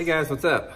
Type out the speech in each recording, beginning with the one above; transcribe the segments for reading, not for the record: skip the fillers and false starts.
Hey guys, what's up?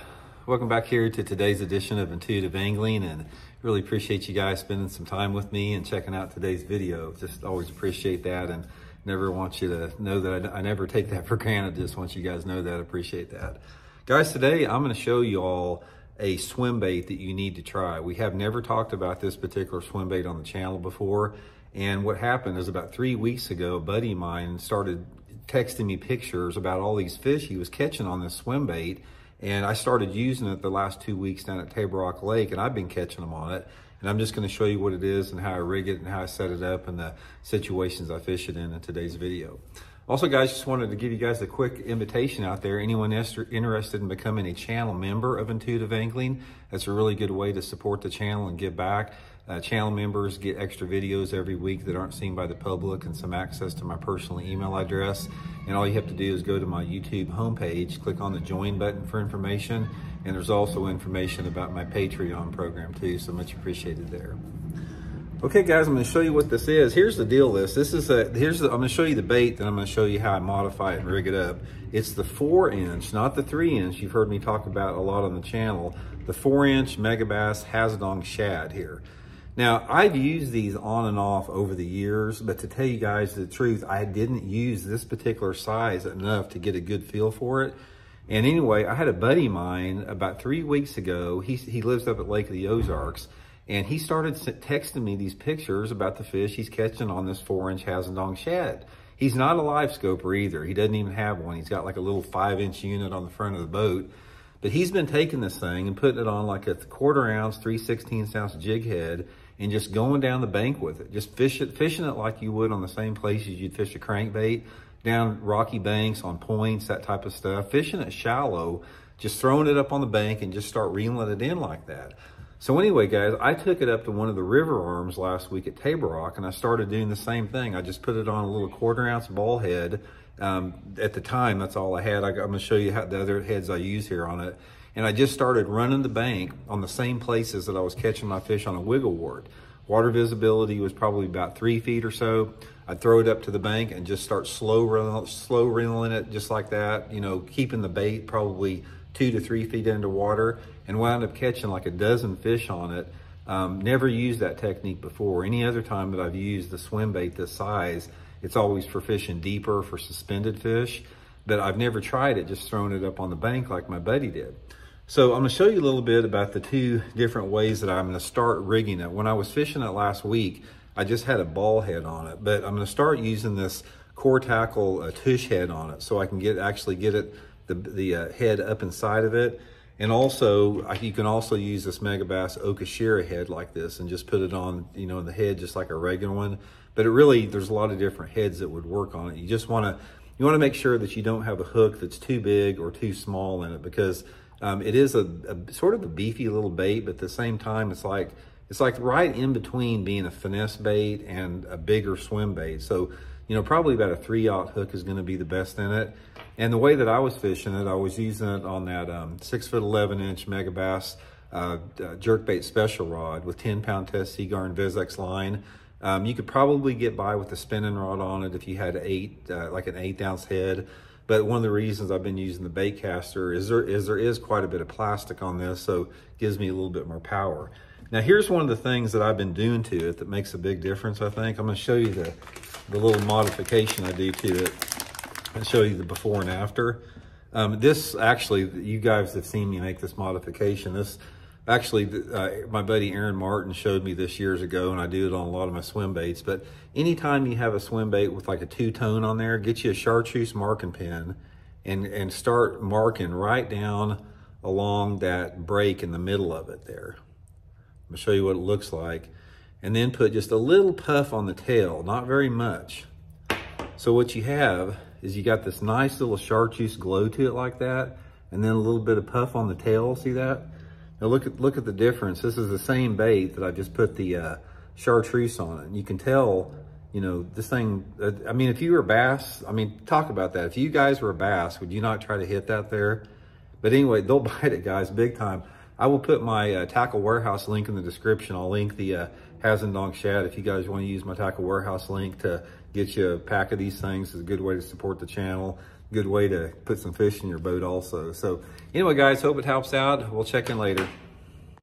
Welcome back here to today's edition of Intuitive Angling, and really appreciate you guys spending some time with me and checking out today's video. Just always appreciate that, and never want you to know that I never take that for granted. Just want you guys to know that I appreciate that. Guys, today I'm going to show you all a swim bait that you need to try. We have never talked about this particular swim bait on the channel before, and what happened is about 3 weeks ago, a buddy of mine started texting me pictures about all these fish he was catching on this swim bait. And I started using it the last 2 weeks down at Table Rock Lake, and I've been catching them on it. And I'm just going to show you what it is and how I rig it and how I set it up and the situations I fish it in today's video. Also, guys, just wanted to give you guys a quick invitation out there. Anyone interested in becoming a channel member of Intuitive Angling, that's a really good way to support the channel and give back. Channel members get extra videos every week that aren't seen by the public and some access to my personal email address. And all you have to do is go to my YouTube homepage, click on the join button for information. And there's also information about my Patreon program too, so much appreciated there. Okay guys, I'm going to show you what this is. Here's the deal list. I'm going to show you the bait, then I'm going to show you how I modify it and rig it up. It's the 4-inch, not the 3-inch you've heard me talk about a lot on the channel. The 4-inch Megabass hazedong shad here. Now, I've used these on and off over the years, but to tell you guys the truth, I didn't use this particular size enough to get a good feel for it. And anyway, I had a buddy of mine about 3 weeks ago. He lives up at Lake of the Ozarks, and he started texting me these pictures about the fish he's catching on this 4-inch hazedong shad. He's not a live scoper either. He doesn't even have one. He's got like a little 5-inch unit on the front of the boat. But he's been taking this thing and putting it on like a 1/4 ounce, 3/16 ounce jig head and just going down the bank with it. Just fishing it like you would on the same places you'd fish a crankbait, down rocky banks, on points, that type of stuff. Fishing it shallow, just throwing it up on the bank and just start reeling it in like that. So anyway, guys, I took it up to one of the river arms last week at Table Rock, and I started doing the same thing. I just put it on a little 1/4 ounce ball head. At the time, that's all I had. I'm gonna show you how the other heads I use here on it. And I just started running the bank on the same places that I was catching my fish on a wiggle wart. Water visibility was probably about 3 feet or so. I'd throw it up to the bank and just start slow reeling it just like that, you know, keeping the bait probably 2 to 3 feet underwater, and wound up catching like a dozen fish on it. Never used that technique before. Any other time that I've used the swim bait this size, it's always for fishing deeper, for suspended fish, but I've never tried it just throwing it up on the bank like my buddy did. So I'm going to show you a little bit about the 2 different ways that I'm going to start rigging it. When I was fishing it last week, I just had a ball head on it, but I'm going to start using this core tackle tush head on it so I can actually get it the head up inside of it. And also, you can also use this Megabass Okashira head like this and just put it on, you know, in the head just like a regular one. But there's a lot of different heads that would work on it. You just want to make sure that you don't have a hook that's too big or too small in it, because it is a sort of a beefy little bait, but at the same time, it's like right in between being a finesse bait and a bigger swim bait. So, you know, probably about a 3/0 hook is going to be the best in it. And the way that I was fishing it, I was using it on that 6'11" Megabass jerkbait special rod with 10-pound test Seaguar and Vizex line. You could probably get by with a spinning rod on it if you had like an 1/8 ounce head. But one of the reasons I've been using the bait caster is there is quite a bit of plastic on this, so it gives me a little bit more power. Now here's one of the things that I've been doing to it that makes a big difference, I think. I'm going to show you the little modification I do to it and show you the before and after. This actually, you guys have seen me make this modification. This actually, my buddy Aaron Martin showed me this years ago, and I do it on a lot of my swim baits. But anytime you have a swim bait with like a 2-tone on there, get you a chartreuse marking pen and start marking right down along that break in the middle of it there. I'm gonna show you what it looks like. And then put just a little puff on the tail, not very much. So what you have is you got this nice little chartreuse glow to it like that, and then a little bit of puff on the tail, see that? Now look at the difference. This is the same bait that I just put the chartreuse on it. And you can tell, you know, this thing, I mean, if you were a bass, I mean, talk about that. If you guys were a bass, would you not try to hit that there? But anyway, they'll bite it, guys, big time. I will put my Tackle Warehouse link in the description. I'll link the hazedong shad if you guys want to use my Tackle Warehouse link to get you a pack of these things. It's a good way to support the channel. Good way to put some fish in your boat also. So anyway, guys, hope it helps out. We'll check in later.